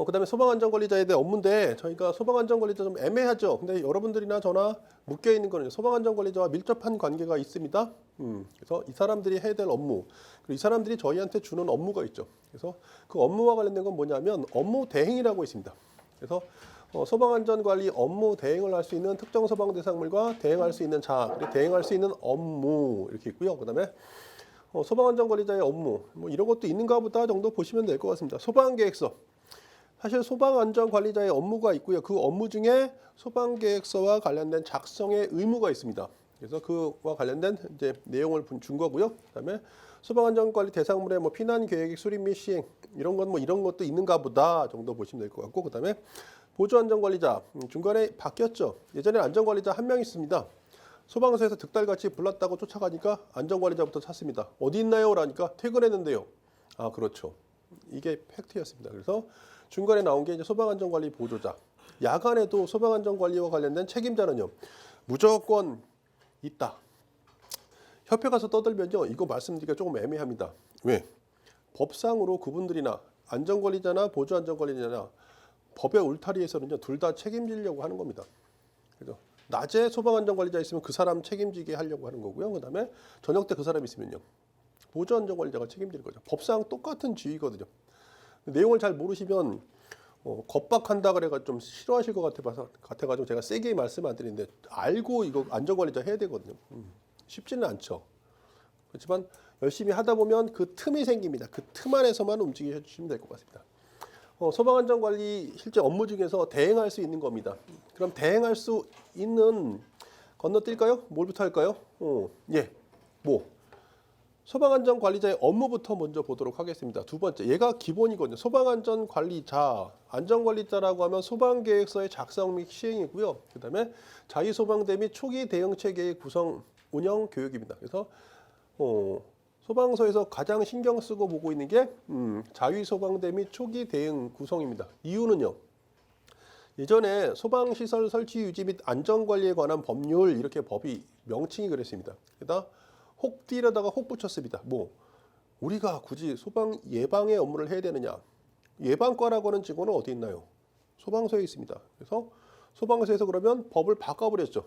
그다음에 소방안전관리자에 대한 업무인데 저희가 소방안전관리자 좀 애매하죠. 근데 여러분들이나 저나 묶여 있는 거는 소방안전관리자와 밀접한 관계가 있습니다. 그래서 이 사람들이 해야 될 업무, 그리고 이 사람들이 저희한테 주는 업무가 있죠. 그래서 그 업무와 관련된 건 뭐냐면 업무 대행이라고 있습니다. 그래서 소방안전관리 업무 대행을 할 수 있는 특정 소방 대상물과 대행할 수 있는 자, 그리고 대행할 수 있는 업무 이렇게 있고요. 그다음에 소방안전관리자의 업무, 뭐 이런 것도 있는가 보다 정도 보시면 될 것 같습니다. 소방계획서. 사실 소방안전관리자의 업무가 있고요. 그 업무 중에 소방계획서와 관련된 작성의 의무가 있습니다. 그래서 그와 관련된 이제 내용을 준 거고요. 그다음에 소방안전관리 대상물의 뭐 피난계획 수립 및 시행 이런 건 뭐 이런 것도 있는가 보다 정도 보시면 될 것 같고, 그다음에 보조안전관리자 중간에 바뀌었죠. 예전에 안전관리자 한 명 있습니다. 소방서에서 득달같이 불났다고 쫓아가니까 안전관리자부터 찾습니다. 어디 있나요? 라니까 퇴근했는데요. 아, 그렇죠. 이게 팩트였습니다. 그래서 중간에 나온 게 이제 소방안전관리 보조자. 야간에도 소방안전관리와 관련된 책임자는요, 무조건 있다. 협회 가서 떠들면요, 이거 말씀드리기가 조금 애매합니다. 왜? 법상으로 그분들이나 안전관리자나 보조안전관리자나 법의 울타리에서는요, 둘 다 책임지려고 하는 겁니다. 그죠? 낮에 소방안전관리자 있으면 그 사람 책임지게 하려고 하는 거고요. 그다음에 저녁 때 그 사람 있으면요, 보조안전관리자가 책임지는 거죠. 법상 똑같은 지위거든요. 내용을 잘 모르시면 겁박한다 그래가 좀 싫어하실 것 같아가지고 제가 세게 말씀 안 드리는데 알고 이거 안전관리자 해야 되거든요. 쉽지는 않죠. 그렇지만 열심히 하다 보면 그 틈이 생깁니다. 그 틈 안에서만 움직여 주시면 될 것 같습니다. 소방안전관리 실제 업무 중에서 대행할 수 있는 겁니다. 그럼 대행할 수 있는 건너뛸까요? 뭘부터 할까요? 예, 뭐 소방안전관리자의 업무부터 먼저 보도록 하겠습니다. 두 번째, 얘가 기본이거든요. 소방안전관리자, 안전관리자라고 하면 소방계획서의 작성 및 시행이고요. 그다음에 자위소방대 및 초기 대응체계의 구성, 운영, 교육입니다. 그래서 소방서에서 가장 신경 쓰고 보고 있는 게 자위소방대 및 초기 대응 구성입니다. 이유는요, 예전에 소방시설 설치 유지 및 안전관리에 관한 법률 이렇게 법이 명칭이 그랬습니다. 게다가 혹 띠려다가 혹 붙였습니다. 뭐 우리가 굳이 소방 예방의 업무를 해야 되느냐? 예방과라고 하는 직원은 어디 있나요? 소방서에 있습니다. 그래서 소방서에서 그러면 법을 바꿔버렸죠.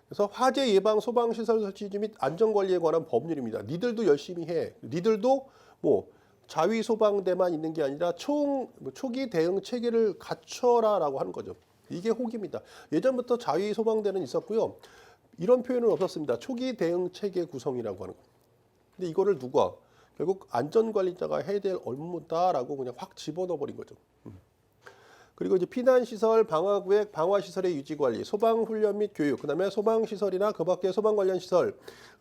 그래서 화재 예방 소방시설 설치 및 안전관리에 관한 법률입니다. 니들도 열심히 해. 니들도 뭐 자위소방대만 있는 게 아니라 초기 대응 체계를 갖춰라라고 하는 거죠. 이게 혹입니다. 예전부터 자위소방대는 있었고요. 이런 표현은 없었습니다. 초기 대응 체계 구성이라고 하는 거. 근데 이거를 누가 결국 안전관리자가 해야 될 업무다라고 그냥 확 집어넣어 버린 거죠. 그리고 이제 피난시설, 방화구역, 방화시설의 유지관리, 소방훈련 및 교육, 그다음에 소방시설이나 그 밖의 소방 관련 시설의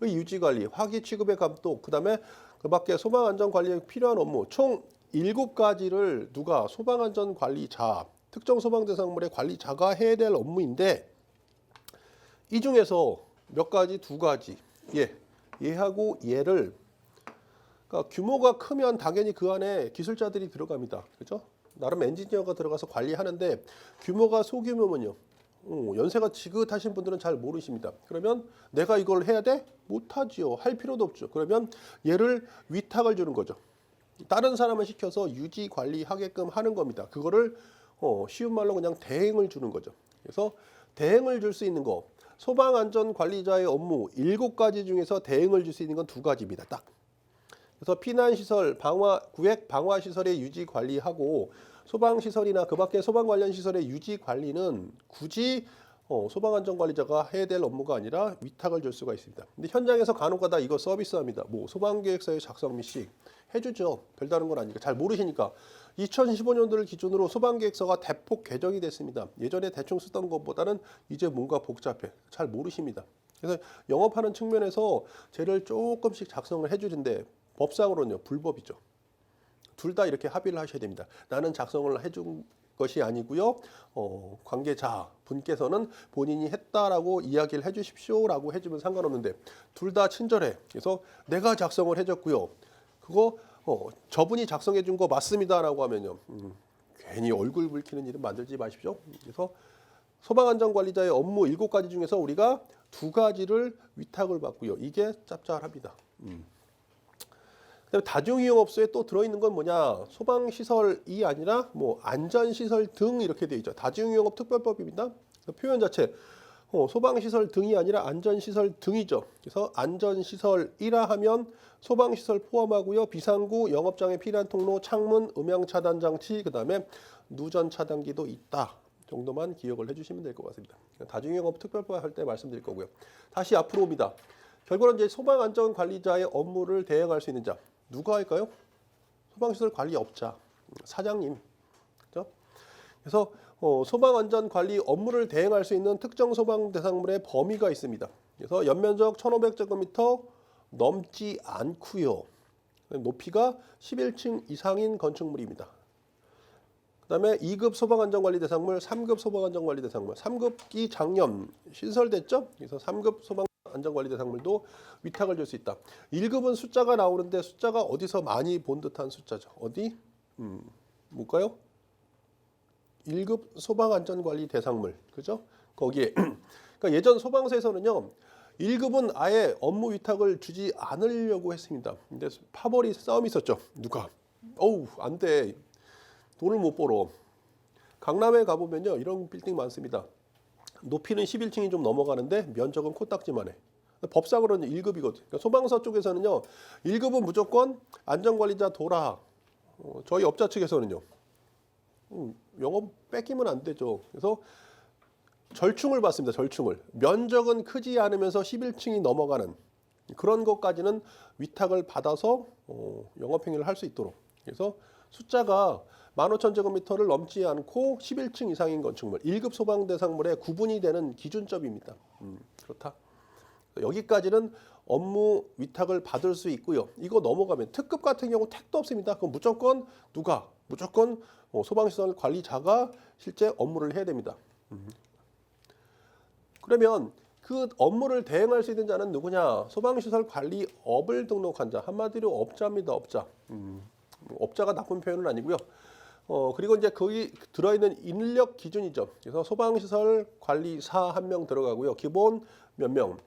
유지관리, 화기 취급의 감독, 그다음에 그 밖의 소방안전관리에 필요한 업무 총 7가지를 누가 소방안전관리자, 특정 소방대상물의 관리자가 해야 될 업무인데 이 중에서 몇 가지, 두 가지, 얘하고 얘를, 그러니까 규모가 크면 당연히 그 안에 기술자들이 들어갑니다. 그렇죠? 나름 엔지니어가 들어가서 관리하는데 규모가 소규모면요, 연세가 지긋하신 분들은 잘 모르십니다. 그러면 내가 이걸 해야 돼? 못하지요. 할 필요도 없죠. 그러면 얘를 위탁을 주는 거죠. 다른 사람을 시켜서 유지 관리하게끔 하는 겁니다. 그거를 쉬운 말로 그냥 대행을 주는 거죠. 그래서 대행을 줄 수 있는 거, 소방안전관리자의 업무 7가지 중에서 대행을 줄 수 있는 건 2가지입니다. 딱. 그래서 피난시설, 방화구역, 방화시설의 유지 관리하고 소방시설이나 그 밖의 소방 관련 시설의 유지 관리는 굳이 소방안전관리자가 해야 될 업무가 아니라 위탁을 줄 수가 있습니다. 근데 현장에서 간혹가다 이거 서비스합니다. 뭐 소방계획서의 작성 및 시행 해주죠. 별다른 건 아니니까. 잘 모르시니까. 2015년도를 기준으로 소방계획서가 대폭 개정이 됐습니다. 예전에 대충 쓰던 것보다는 이제 뭔가 복잡해. 잘 모르십니다. 그래서 영업하는 측면에서 쟤를 조금씩 작성을 해주는데 법상으로는요, 불법이죠. 둘 다 이렇게 합의를 하셔야 됩니다. 나는 작성을 해준 것이 아니고요, 관계자 분께서는 본인이 했다라고 이야기를 해주십시오라고 해주면 상관없는데 둘 다 친절해. 그래서 내가 작성을 해줬고요, 그거 저분이 작성해 준 거 맞습니다라고 하면요, 괜히 얼굴 붉히는 일은 만들지 마십시오. 그래서 소방안전관리자의 업무 7가지 중에서 우리가 2가지를 위탁을 받고요. 이게 짭짤합니다. 그다음에 다중이용업소에 또 들어있는 건 뭐냐? 소방시설이 아니라 뭐 안전시설 등 이렇게 되어 있죠. 다중이용업 특별법입니다. 표현 자체 소방시설 등이 아니라 안전시설 등이죠. 그래서 안전시설이라 하면 소방시설 포함하고요. 비상구, 영업장에 필요한 통로, 창문, 음향차단장치, 그 다음에 누전차단기도 있다 정도만 기억을 해주시면 될 것 같습니다. 다중이용업 특별법 할 때 말씀드릴 거고요. 다시 앞으로 옵니다. 결국은 이제 소방안전관리자의 업무를 대행할 수 있는 자 누가 할까요? 소방시설 관리업자, 사장님. 그렇죠? 그래서 소방안전관리 업무를 대행할 수 있는 특정 소방 대상물의 범위가 있습니다. 그래서 연면적 1,500제곱미터 넘지 않고요. 높이가 11층 이상인 건축물입니다. 그다음에 2급 소방안전관리 대상물, 3급 소방안전관리 대상물, 3급이 작년 신설됐죠. 그래서 3급 소방안전관리 대상물도 위탁을 줄 수 있다. 1급은 숫자가 나오는데 숫자가 어디서 많이 본 듯한 숫자죠. 어디? 뭘까요? 1급 소방안전관리 대상물, 그죠? 거기에 그러니까 예전 소방서에서는요, 1급은 아예 업무 위탁을 주지 않으려고 했습니다. 근데 파벌이 싸움이 있었죠. 누가? 어우, 안 돼. 돈을 못 벌어. 강남에 가보면요, 이런 빌딩 많습니다. 높이는 11층이 좀 넘어가는데 면적은 코딱지만 해. 법상으로는 1급이거든요. 그러니까 소방서 쪽에서는요, 1급은 무조건 안전관리자 돌아. 저희 업자 측에서는요, 영업 뺏기면 안 되죠. 그래서 절충을 받습니다. 절충을. 면적은 크지 않으면서 11층이 넘어가는 그런 것까지는 위탁을 받아서 영업행위를 할 수 있도록. 그래서 숫자가 15,000제곱미터를 넘지 않고 11층 이상인 건축물, 1급 소방대상물에 구분이 되는 기준점입니다. 그렇다. 여기까지는 업무 위탁을 받을 수 있고요. 이거 넘어가면 특급 같은 경우 택도 없습니다. 그럼 무조건 누가? 무조건 소방시설 관리자가 실제 업무를 해야 됩니다. 그러면 그 업무를 대행할 수 있는 자는 누구냐? 소방시설 관리업을 등록한 자. 한마디로 업자입니다. 업자. 업자가 나쁜 표현은 아니고요. 그리고 이제 거기 들어있는 인력 기준이죠. 그래서 소방시설 관리사 1명 들어가고요. 기본 몇 명?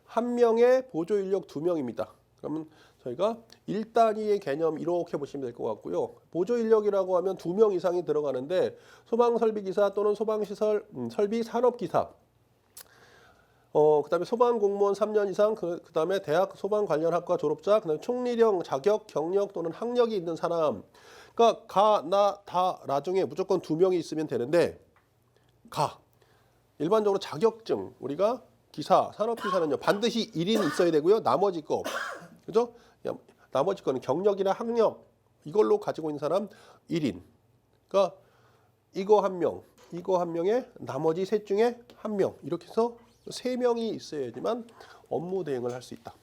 1명에 보조 인력 2명입니다. 그러면 저희가 1단위의 개념 이렇게 보시면 될 것 같고요. 보조 인력이라고 하면 2명 이상이 들어가는데 소방설비기사 또는 소방시설 설비 산업기사, 그다음에 소방공무원 3년 이상, 그다음에 대학 소방 관련 학과 졸업자, 그다음에 총리령 자격, 경력 또는 학력이 있는 사람. 그러니까 가, 나, 다, 라 중에 무조건 2명이 있으면 되는데 가. 일반적으로 자격증 우리가 기사, 산업기사는요 반드시 1인 있어야 되고요. 나머지 거, 그죠? 나머지 거는 경력이나 학력 이걸로 가지고 있는 사람 1인. 그러니까 이거 1명, 이거 1명에 나머지 셋 중에 1명 이렇게 해서 3명이 있어야지만 업무 대행을 할 수 있다.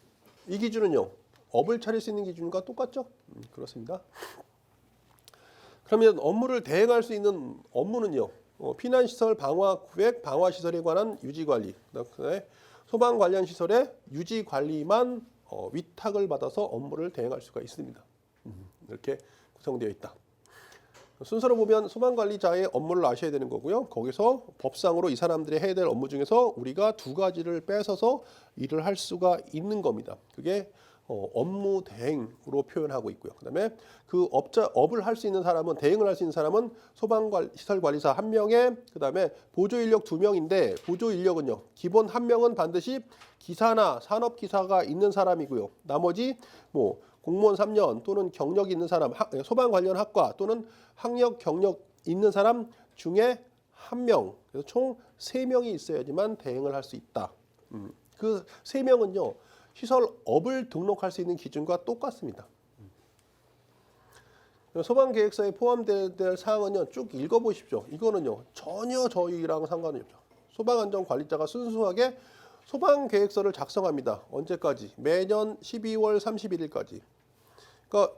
이 기준은요, 업을 차릴 수 있는 기준과 똑같죠? 그렇습니다. 그러면 업무를 대행할 수 있는 업무는요, 피난시설 방화구획, 방화시설에 관한 유지관리, 그다음에 소방 관련 시설의 유지관리만 위탁을 받아서 업무를 대행할 수가 있습니다. 이렇게 구성되어 있다. 순서로 보면 소방관리자의 업무를 아셔야 되는 거고요. 거기서 법상으로 이 사람들이 해야 될 업무 중에서 우리가 2가지를 뺏어서 일을 할 수가 있는 겁니다. 그게 업무 대행으로 표현하고 있고요. 그다음에 그 업을 할 수 있는 사람은, 대행을 할 수 있는 사람은 소방시설관리사 1명에 그다음에 보조인력 2명인데 보조인력은요, 기본 1명은 반드시 기사나 산업기사가 있는 사람이고요. 나머지 뭐 공무원 3년 또는 경력이 있는 사람, 소방 관련 학과 또는 학력, 경력 있는 사람 중에 1명, 그래서 총 3명이 있어야지만 대행을 할 수 있다. 그 3명은요, 시설업을 등록할 수 있는 기준과 똑같습니다. 소방계획서에 포함될 사항은요, 쭉 읽어보십시오. 이거는요, 전혀 저희랑 상관이 없죠. 소방안전관리자가 순수하게 소방계획서를 작성합니다. 언제까지? 매년 12월 31일까지. 그러니까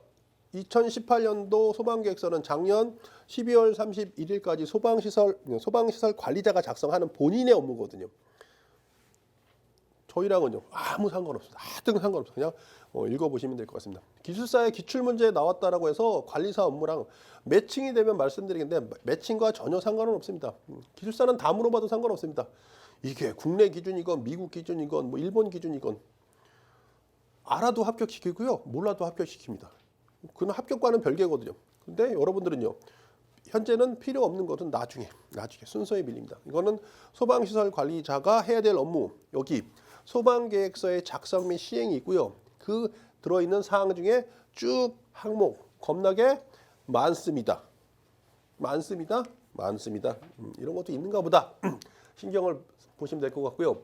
2018년도 소방계획서는 작년 12월 31일까지 소방시설 관리자가 작성하는 본인의 업무거든요. 저희랑은요, 아무 상관없습니다. 하등 상관없어요. 그냥 읽어보시면 될 것 같습니다. 기술사의 기출문제에 나왔다라고 해서 관리사 업무랑 매칭이 되면 말씀드리겠는데 매칭과 전혀 상관은 없습니다. 기술사는 다 물어봐도 상관없습니다. 이게 국내 기준이건 미국 기준이건 뭐 일본 기준이건 알아도 합격시키고요. 몰라도 합격시킵니다. 그건 합격과는 별개거든요. 근데 여러분들은요. 현재는 필요 없는 것은 나중에 순서에 밀립니다. 이거는 소방시설 관리자가 해야 될 업무. 여기 소방계획서의 작성 및 시행이 있고요. 그 들어있는 사항 중에 쭉 항목 겁나게 많습니다. 많습니다. 이런 것도 있는가 보다. 신경을 보시면 될 것 같고요.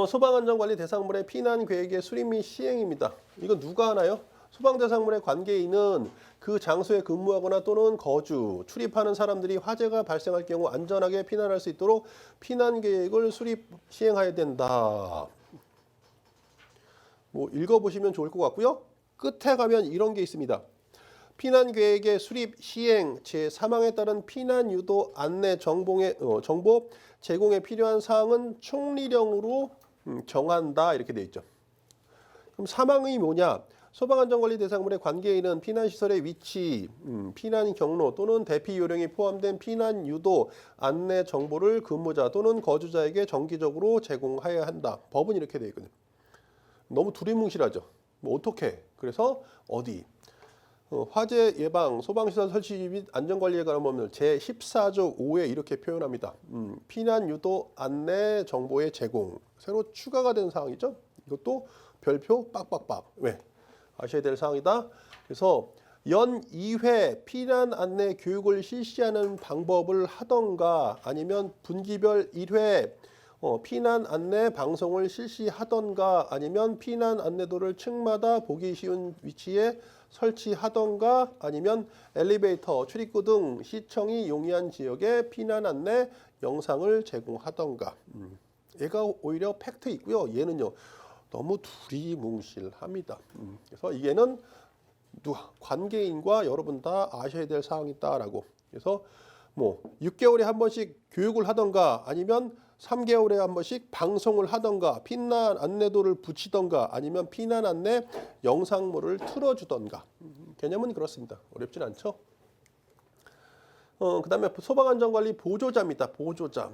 소방안전관리 대상물의 피난계획의 수립 및 시행입니다. 이건 누가 하나요? 소방대상물의 관계인은 그 장소에 근무하거나 또는 거주, 출입하는 사람들이 화재가 발생할 경우 안전하게 피난할 수 있도록 피난계획을 수립, 시행해야 된다. 뭐 읽어보시면 좋을 것 같고요. 끝에 가면 이런 게 있습니다. 피난계획의 수립, 시행, 제3항에 따른 피난 유도 안내 정보 제공에 필요한 사항은 총리령으로 정한다 이렇게 되어 있죠. 그럼 3항이 뭐냐? 소방안전관리 대상물의 관계인은 피난시설의 위치, 피난 경로 또는 대피 요령이 포함된 피난 유도 안내 정보를 근무자 또는 거주자에게 정기적으로 제공해야 한다. 법은 이렇게 되어 있거든요. 너무 두리뭉실하죠. 뭐 어떻게? 그래서 어디? 화재 예방, 소방시설 설치 및 안전관리에 관한 법률 제14조 5에 이렇게 표현합니다. 피난 유도 안내 정보의 제공. 새로 추가가 된 사항이죠. 이것도 별표 빡빡빡. 왜? 아셔야 될 사항이다. 그래서 연 2회 피난 안내 교육을 실시하는 방법을 하던가 아니면 분기별 1회 피난 안내 방송을 실시하던가 아니면 피난 안내도를 층마다 보기 쉬운 위치에 설치하던가 아니면 엘리베이터, 출입구 등 시청이 용이한 지역에 피난 안내 영상을 제공하던가. 얘가 오히려 팩트 있고요. 얘는요. 너무 두리뭉실합니다. 그래서 이게는 관계인과 여러분 다 아셔야 될 사항이다라고. 그래서 뭐 6개월에 한 번씩 교육을 하던가 아니면 3개월에 한 번씩 방송을 하던가 피난 안내도를 붙이던가 아니면 피난 안내 영상물을 틀어주던가. 개념은 그렇습니다. 어렵진 않죠. 그다음에 소방안전관리 보조자입니다. 보조자.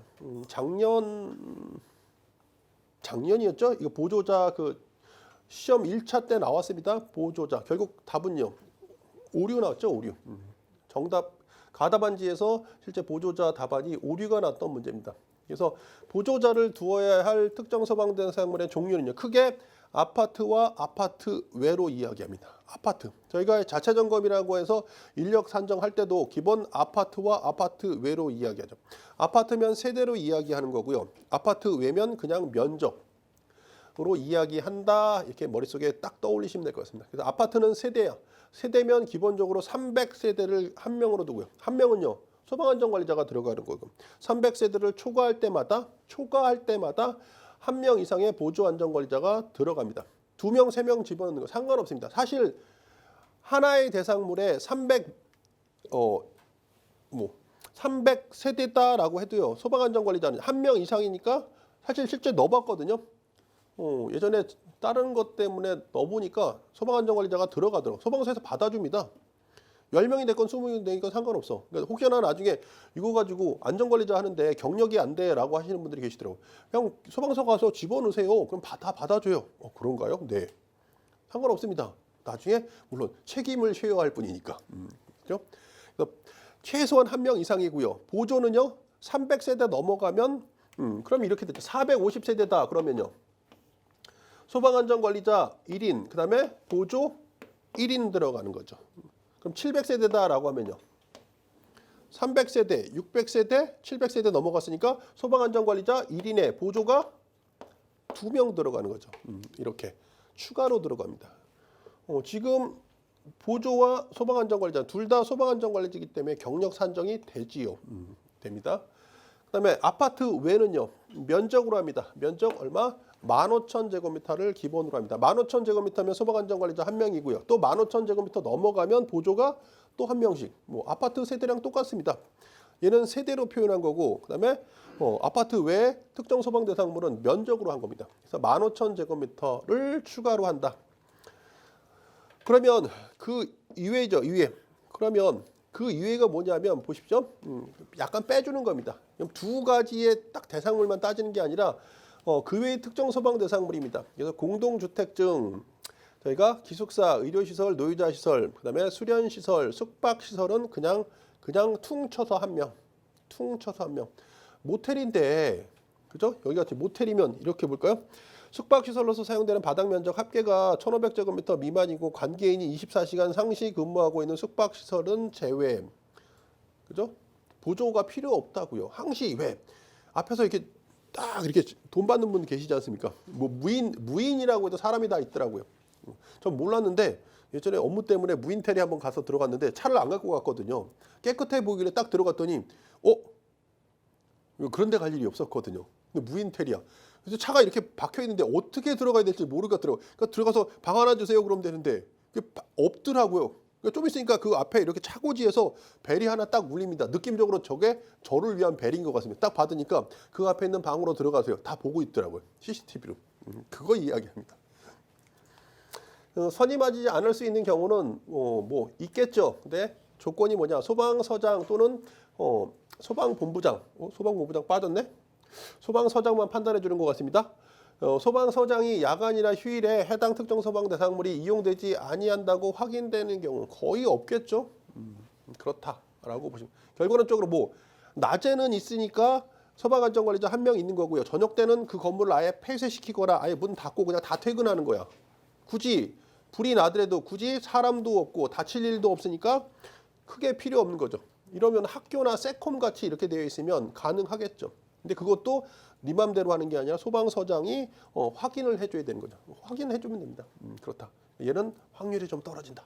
작년이었죠? 이거 보조자 그 시험 1차 때 나왔습니다. 보조자. 결국 답은요. 오류 나왔죠, 오류. 정답 가답안지에서 실제 보조자 답안이 오류가 났던 문제입니다. 그래서 보조자를 두어야 할 특정 소방대상물의 종류는요. 크게 아파트와 아파트 외로 이야기합니다. 아파트. 저희가 자체 점검이라고 해서 인력 산정할 때도 기본 아파트와 아파트 외로 이야기하죠. 아파트면 세대로 이야기하는 거고요. 아파트 외면 그냥 면적으로 이야기한다. 이렇게 머릿속에 딱 떠올리시면 될 것 같습니다. 그래서 아파트는 세대야. 세대면 기본적으로 300세대를 한 명으로 두고요. 한 명은요. 소방안전관리자가 들어가는 거고 300세대를 초과할 때마다 한 명 이상의 보조안전관리자가 들어갑니다. 2명, 3명 집어넣는 거 상관없습니다. 사실 하나의 대상물에 300세대다라고 해도요. 소방안전관리자는 한 명 이상이니까 사실 실제 넣어봤거든요. 예전에 다른 것 때문에 넣어보니까 소방안전관리자가 들어가더라고요. 소방서에서 받아줍니다. 10명이 됐건 20명이 되니까 상관없어. 그러니까 혹여나 나중에 이거 가지고 안전관리자 하는데 경력이 안 돼라고 하시는 분들이 계시더라고요. 그냥 소방서 가서 집어넣으세요. 그럼 다 받아줘요. 그런가요? 네. 상관없습니다. 나중에 물론 책임을 져야 할 뿐이니까. 그렇죠? 그래서 최소한 한 명 이상이고요. 보조는요. 300세대 넘어가면 그럼 이렇게 되죠. 450세대다 그러면요. 소방안전관리자 1인 그다음에 보조 1인 들어가는 거죠. 그럼 700세대다라고 하면요. 300세대, 600세대, 700세대 넘어갔으니까 소방안전관리자 1인에 보조가 2명 들어가는 거죠. 이렇게 추가로 들어갑니다. 지금 보조와 소방안전관리자 둘 다 소방안전관리자이기 때문에 경력 산정이 되지요. 됩니다. 그다음에 아파트 외는요. 면적으로 합니다. 면적 얼마? 15,000제곱미터를 기본으로 합니다. 15,000제곱미터면 소방안전관리자 한 명이고요. 또 15,000제곱미터 넘어가면 보조가 또 한 명씩. 뭐 아파트 세대랑 똑같습니다. 얘는 세대로 표현한 거고, 그다음에 아파트 외에 특정 소방 대상물은 면적으로 한 겁니다. 그래서 15,000제곱미터를 추가로 한다. 그러면 그 이외죠, 이외. 그러면 그 이외가 뭐냐면 보십시오. 약간 빼주는 겁니다. 그럼 두 가지의 딱 대상물만 따지는 게 아니라 그 외의 특정 소방 대상물입니다. 그래서 공동주택증 저희가 기숙사, 의료시설, 노유자시설, 그다음에 수련시설, 숙박시설은 그냥 퉁 쳐서 한 명, 퉁 쳐서 한 명. 모텔인데, 그죠? 여기가 모텔이면 이렇게 볼까요? 숙박시설로서 사용되는 바닥 면적 합계가 1,500제곱미터 미만이고 관계인이 24시간 상시 근무하고 있는 숙박시설은 제외. 그죠? 보조가 필요 없다고요. 항시 왜? 앞에서 이렇게 딱 이렇게 돈 받는 분 계시지 않습니까? 뭐 무인이라고 해도 사람이 다 있더라고요. 전 몰랐는데 예전에 업무 때문에 무인텔에 한번 가서 들어갔는데 차를 안 갖고 갔거든요. 깨끗해 보이길래 딱 들어갔더니 그런 데 갈 일이 없었거든요. 근데 무인텔이야. 그래서 차가 이렇게 박혀 있는데 어떻게 들어가야 될지 모르겠더라고요. 그러니까 들어가서 방 하나 주세요 그러면 되는데 그게 없더라고요. 그러니까 좀 있으니까 그 앞에 이렇게 차고지에서 벨이 하나 딱 울립니다. 느낌적으로 저게 저를 위한 벨인 것 같습니다. 딱 받으니까 그 앞에 있는 방으로 들어가세요. 다 보고 있더라고요. CCTV로. 그거 이야기합니다. 선임하지 않을 수 있는 경우는 뭐 있겠죠. 근데 조건이 뭐냐? 소방서장 또는 소방본부장. 소방본부장 빠졌네. 소방서장만 판단해 주는 것 같습니다. 소방서장이 야간이나 휴일에 해당 특정 소방 대상물이 이용되지 아니한다고 확인되는 경우는 거의 없겠죠. 그렇다라고 보시면 결과론적으로 뭐 낮에는 있으니까 소방안전관리자 한 명 있는 거고요. 저녁 때는 그 건물을 아예 폐쇄시키거나 아예 문 닫고 그냥 다 퇴근하는 거야. 굳이 불이 나더라도 굳이 사람도 없고 다칠 일도 없으니까 크게 필요 없는 거죠. 이러면 학교나 세콤 같이 이렇게 되어 있으면 가능하겠죠. 근데 그것도 네 맘대로 하는 게 아니라 소방서장이 확인을 해줘야 되는 거죠. 확인해주면 됩니다. 그렇다. 얘는 확률이 좀 떨어진다.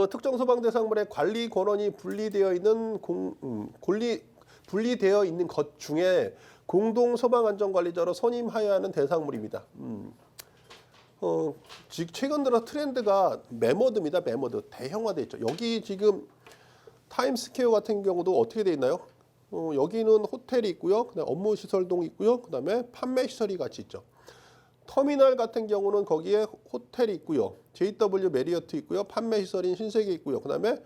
특정 소방 대상물의 관리 권한이 분리되어 있는 분리되어 있는 것 중에 공동 소방안전관리자로 선임하여야 하는 대상물입니다. 최근 들어 트렌드가 매머드입니다. 매머드 대형화돼 있죠. 여기 지금 타임스퀘어 같은 경우도 어떻게 돼 있나요? 여기는 호텔이 있고요. 그다음에 업무시설동 있고요. 그다음에 판매시설이 같이 있죠. 터미널 같은 경우는 거기에 호텔이 있고요. JW 메리어트 있고요. 판매시설인 신세계 있고요. 그다음에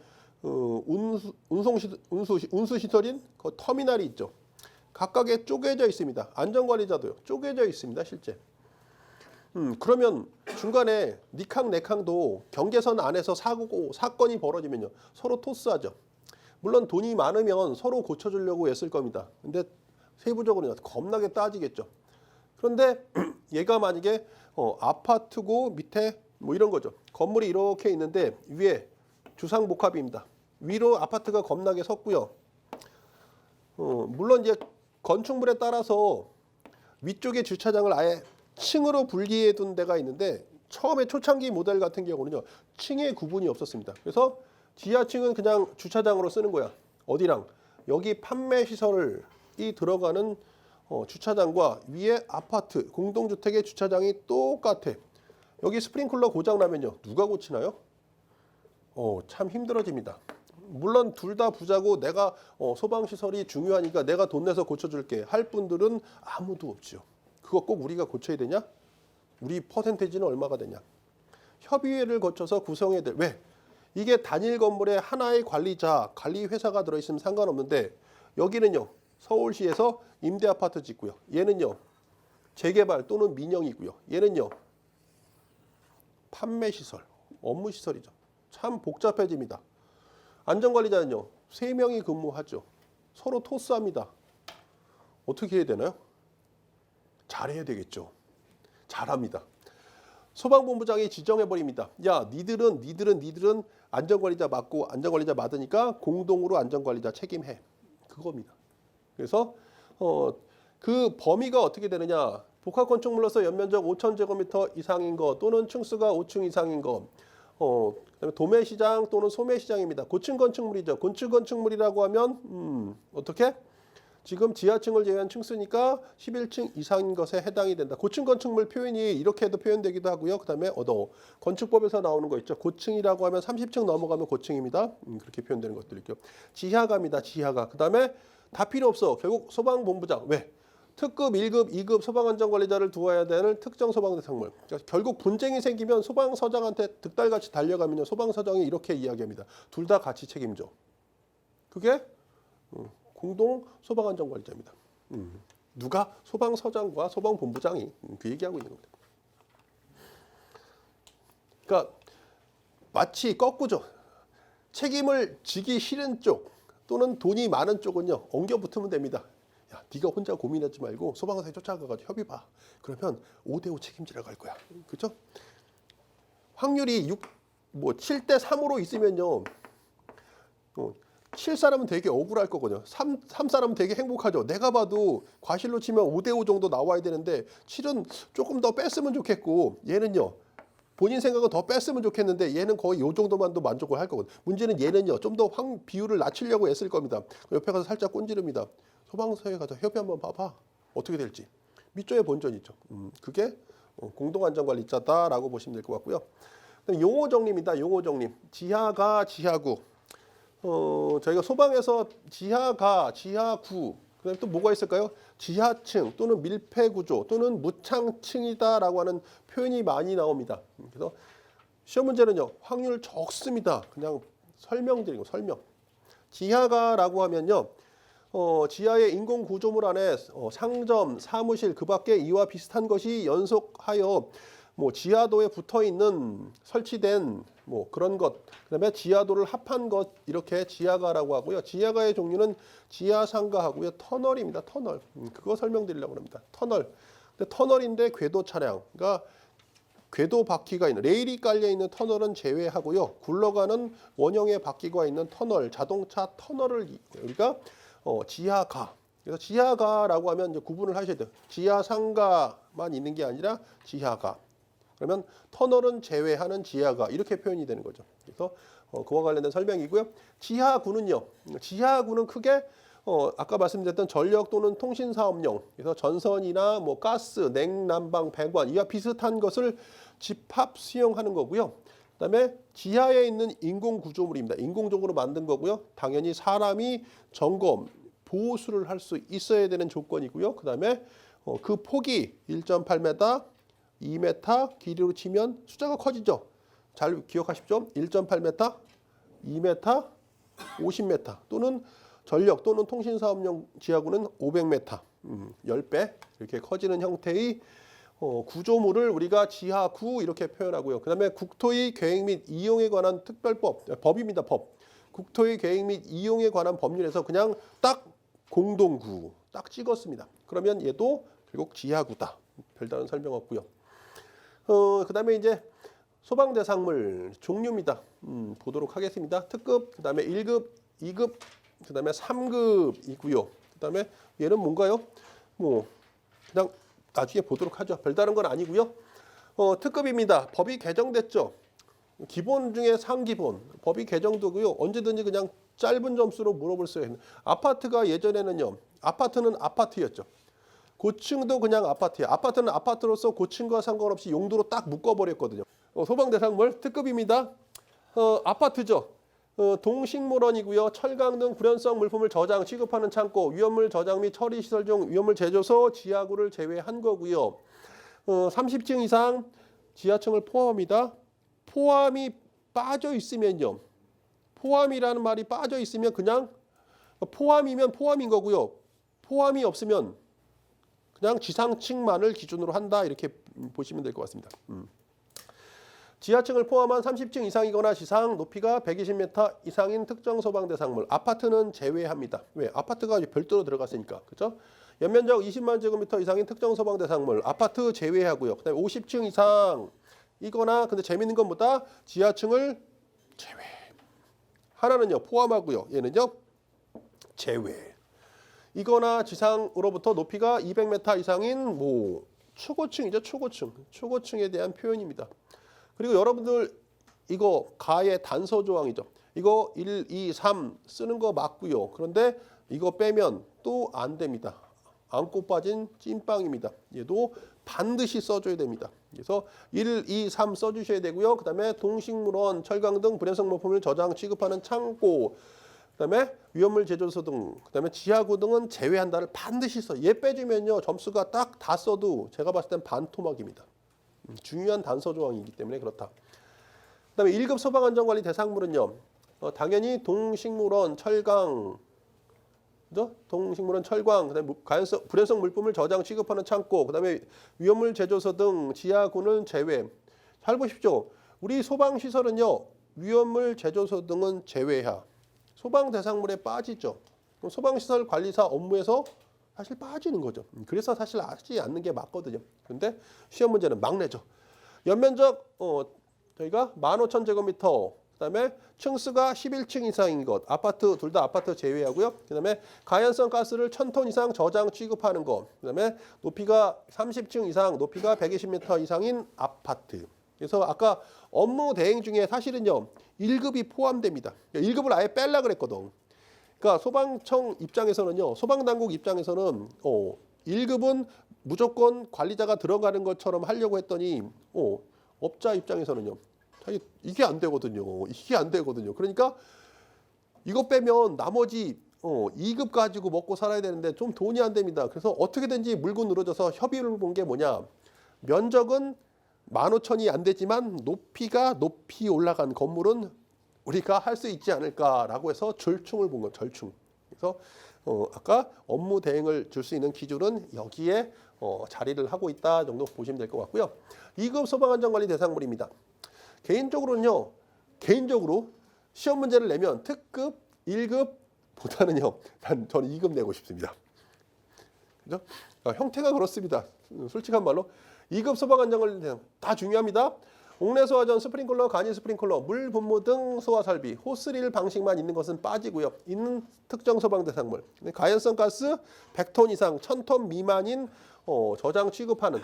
운수시설인 그 터미널이 있죠. 각각에 쪼개져 있습니다. 안전관리자도요. 쪼개져 있습니다. 실제. 그러면 중간에 니캉 내캉도 경계선 안에서 사건이 벌어지면요. 서로 토스하죠. 물론 돈이 많으면 서로 고쳐주려고 애쓸 겁니다. 근데 세부적으로 겁나게 따지겠죠. 그런데 얘가 만약에 아파트고 밑에 뭐 이런 거죠. 건물이 이렇게 있는데 위에 주상복합입니다. 위로 아파트가 겁나게 섰고요. 물론 이제 건축물에 따라서 위쪽에 주차장을 아예 층으로 분리해 둔 데가 있는데 처음에 초창기 모델 같은 경우는요. 층의 구분이 없었습니다. 그래서 지하층은 그냥 주차장으로 쓰는 거야. 어디랑? 여기 판매시설이 들어가는 주차장과 위에 아파트, 공동주택의 주차장이 똑같아. 여기 스프링클러 고장나면요. 누가 고치나요? 참 힘들어집니다. 물론 둘 다 부자고 내가 소방시설이 중요하니까 내가 돈 내서 고쳐줄게 할 분들은 아무도 없죠. 그거 꼭 우리가 고쳐야 되냐? 우리 퍼센테이지는 얼마가 되냐? 협의회를 거쳐서 구성해야 돼. 왜? 이게 단일 건물에 하나의 관리자, 관리회사가 들어있으면 상관없는데 여기는요. 서울시에서 임대아파트 짓고요. 얘는요. 재개발 또는 민영이고요. 얘는요. 판매시설, 업무시설이죠. 참 복잡해집니다. 안전관리자는요. 3명이 근무하죠. 서로 토스합니다. 어떻게 해야 되나요? 잘해야 되겠죠. 잘합니다. 소방본부장이 지정해버립니다. 야, 니들은 안전관리자 맡고 안전관리자 맡으니까 공동으로 안전관리자 책임해. 그겁니다. 그래서 그 범위가 어떻게 되느냐. 복합건축물로서 연면적 5,000제곱미터 이상인 거 또는 층수가 5층 이상인 거. 그다음에 도매시장 또는 소매시장입니다. 고층 건축물이죠. 고층 건축물이라고 하면 어떻게? 지금 지하층을 제외한 층수니까 11층 이상인 것에 해당이 된다. 고층 건축물 표현이 이렇게도 표현되기도 하고요. 그다음에 건축법에서 나오는 거 있죠. 고층이라고 하면 30층 넘어가면 고층입니다. 그렇게 표현되는 것들이 있고요. 지하가입니다. 지하가. 그다음에 다 필요 없어. 결국 소방본부장. 왜? 특급 1급, 2급 소방안전관리자를 두어야 되는 특정 소방대상물. 그러니까 결국 분쟁이 생기면 소방서장한테 득달같이 달려가면요. 소방서장이 이렇게 이야기합니다. 둘 다 같이 책임져. 그게 공동 소방안전관리자입니다. 누가? 소방서장과 소방본부장이 그 얘기하고 있는 겁니다. 그러니까 마치 거꾸죠. 책임을 지기 싫은 쪽 또는 돈이 많은 쪽은요. 엉겨 붙으면 됩니다. 야, 네가 혼자 고민하지 말고 소방서에 쫓아가가지고 협의 봐. 그러면 5대5 책임지라고 할 거야. 그렇죠? 확률이 7대 3으로 있으면요. 7사람은 되게 억울할 거거든요. 3사람은 되게 행복하죠. 내가 봐도 과실로 치면 5대5 정도 나와야 되는데 7은 조금 더 뺐으면 좋겠고 얘는요. 본인 생각은 더 뺐으면 좋겠는데 얘는 거의 요 정도만도 만족을 할 거거든요. 문제는 얘는요. 좀 더 비율을 낮추려고 애쓸 겁니다. 옆에 가서 살짝 꼰지릅니다. 소방서에 가서 협의 한번 봐봐. 어떻게 될지. 밑조의 본전이죠. 그게 공동안전관리자다라고 보시면 될 것 같고요. 용어 정리입니다. 용어 정리. 지하가 지하구. 저희가 소방에서 지하가, 지하구, 그다음에 또 뭐가 있을까요? 지하층 또는 밀폐구조 또는 무창층이다라고 하는 표현이 많이 나옵니다. 그래서 시험 문제는요, 확률 적습니다. 그냥 설명드리고 설명. 지하가라고 하면요, 지하의 인공구조물 안에 상점, 사무실, 그 밖에 이와 비슷한 것이 연속하여 지하도에 붙어 있는 설치된 그런 것, 그다음에 지하도를 합한 것 이렇게 지하가라고 하고요. 지하가의 종류는 지하상가하고요. 터널입니다. 터널. 그거 설명드리려고 합니다. 터널. 근데 터널인데 궤도 차량, 그러니까 궤도 바퀴가 있는 레일이 깔려 있는 터널은 제외하고요. 굴러가는 원형의 바퀴가 있는 터널, 자동차 터널을 우리가 지하가. 그래서 지하가라고 하면 이제 구분을 하셔야 돼요. 지하상가만 있는 게 아니라 지하가. 그러면 터널은 제외하는 지하가 이렇게 표현이 되는 거죠. 그래서 그와 관련된 설명이고요. 지하구는요. 지하구는 크게 아까 말씀드렸던 전력 또는 통신 사업용, 그래서 전선이나 가스, 냉난방, 배관 이와 비슷한 것을 집합 수용하는 거고요. 그다음에 지하에 있는 인공 구조물입니다. 인공적으로 만든 거고요. 당연히 사람이 점검, 보수를 할 수 있어야 되는 조건이고요. 그다음에 그 폭이 1.8m, 2m 길이로 치면 숫자가 커지죠. 잘 기억하십시오. 1.8m, 2m, 50m 또는 전력 또는 통신사업용 지하구는 500m, 10배 이렇게 커지는 형태의 구조물을 우리가 지하구 이렇게 표현하고요. 그 다음에 국토의 계획 및 이용에 관한 특별법, 법입니다. 법. 국토의 계획 및 이용에 관한 법률에서 그냥 딱 공동구 딱 찍었습니다. 그러면 얘도 결국 지하구다. 별다른 설명 없고요. 그 다음에 이제 소방대상물 종류입니다. 보도록 하겠습니다. 특급, 그 다음에 1급, 2급, 그 다음에 3급이고요. 그 다음에 얘는 뭔가요? 그냥 나중에 보도록 하죠. 별다른 건 아니고요. 특급입니다. 법이 개정됐죠. 기본 중에 상기본. 법이 개정되고요. 언제든지 그냥 짧은 점수로 물어볼 수 있는. 아파트가 예전에는요. 아파트는 아파트였죠. 고층도 그냥 아파트예요. 아파트는 아파트로서 고층과 상관없이 용도로 딱 묶어버렸거든요. 소방대상물 특급입니다. 아파트죠. 동식물원이고요. 철강 등 불연성 물품을 저장, 취급하는 창고, 위험물 저장 및 처리 시설 중 위험물 제조소, 지하구를 제외한 거고요. 30층 이상 지하층을 포함합니다. 포함이 빠져 있으면요. 포함이라는 말이 빠져 있으면 그냥 포함이면 포함인 거고요. 포함이 없으면 그냥 지상층만을 기준으로 한다 이렇게 보시면 될 것 같습니다. 지하층을 포함한 30층 이상이거나 지상 높이가 120m 이상인 특정 소방대상물. 아파트는 제외합니다. 왜? 아파트가 별도로 들어갔으니까. 그렇죠? 연면적 20만 제곱미터 이상인 특정 소방대상물. 아파트 제외하고요. 그다음에 50층 이상이거나 근데 재밌는 건 뭐다? 지하층을 제외. 하나는요. 포함하고요. 얘는요. 제외. 이거나 지상으로부터 높이가 200m 이상인 초고층이죠. 초고층. 초고층에 대한 표현입니다. 그리고 여러분들 이거 가의 단서 조항이죠. 이거 1, 2, 3 쓰는 거 맞고요. 그런데 이거 빼면 또 안 됩니다. 안고 빠진 찐빵입니다. 얘도 반드시 써줘야 됩니다. 그래서 1, 2, 3 써주셔야 되고요. 그 다음에 동식물원, 철강 등 불연성 물품을 저장, 취급하는 창고, 그다음에 위험물 제조소 등, 그다음에 지하구 등은 제외한다를 반드시 써. 얘 빼주면요 점수가 딱 다 써도 제가 봤을 땐 반토막입니다. 중요한 단서 조항이기 때문에 그렇다. 그다음에 1급 소방안전관리 대상물은요. 당연히 동식물원, 철강, 그죠? 동식물은 철광, 그다음에 가연성 불연성 물품을 저장 취급하는 창고, 그다음에 위험물 제조소 등 지하군은 제외. 잘 보십시오. 우리 소방 시설은요 위험물 제조소 등은 제외야. 소방 대상물에 빠지죠. 그럼 소방 시설 관리사 업무에서 사실 빠지는 거죠. 그래서 사실 하지 않는 게 맞거든요. 근데 시험 문제는 막 내죠. 연면적 저희가 15,000제곱미터. 그다음에 층수가 11층 이상인 것. 아파트 둘 다 아파트 제외하고요. 그다음에 가연성 가스를 1,000톤 이상 저장 취급하는 것. 그다음에 높이가 30층 이상, 높이가 120m 이상인 아파트. 그래서 아까 업무 대행 중에 사실은요 1급이 포함됩니다. 1급을 아예 뺄라 그랬거든. 그러니까 소방청 입장에서는요, 소방당국 입장에서는 1급은 무조건 관리자가 들어가는 것처럼 하려고 했더니 업자 입장에서는요, 이게 안 되거든요. 이게 안 되거든요. 그러니까 이거 빼면 나머지 2급 가지고 먹고 살아야 되는데 좀 돈이 안 됩니다. 그래서 어떻게든지 물고 늘어져서 협의를 본 게 뭐냐? 면적은 15,000이 안 되지만 높이 올라간 건물은 우리가 할 수 있지 않을까라고 해서 절충을 본 거, 절충. 그래서 아까 업무 대행을 줄 수 있는 기준은 여기에 자리를 하고 있다 정도 보시면 될 것 같고요. 2급 소방안전관리 대상물입니다. 개인적으로 시험 문제를 내면 특급 1급보다는요, 저는 2급 내고 싶습니다. 그죠? 형태가 그렇습니다. 솔직한 말로 2급 소방안전관리 대상 다 중요합니다. 옥내 소화전, 스프링클러, 간이 스프링클러, 물 분무 등 소화 설비, 호스릴 방식만 있는 것은 빠지고요. 있는 특정 소방 대상물, 가연성 가스 100톤 이상, 1000톤 미만인 저장 취급하는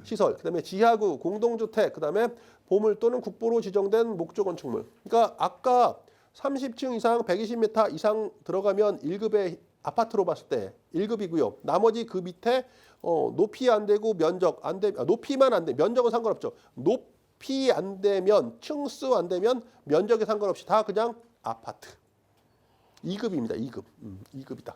시설, 그다음에 지하구, 공동주택, 그다음에 보물 또는 국보로 지정된 목조 건축물. 그러니까 아까 30층 이상, 120m 이상 들어가면 1급의 아파트로 봤을 때 1급이고요. 나머지 그 밑에 높이 안 되고 면적 안 되, 높이만 안 돼, 면적은 상관없죠. 높이 안 되면, 층수 안 되면 면적에 상관없이 다 그냥 아파트. 2급입니다. 2급. 2급이다.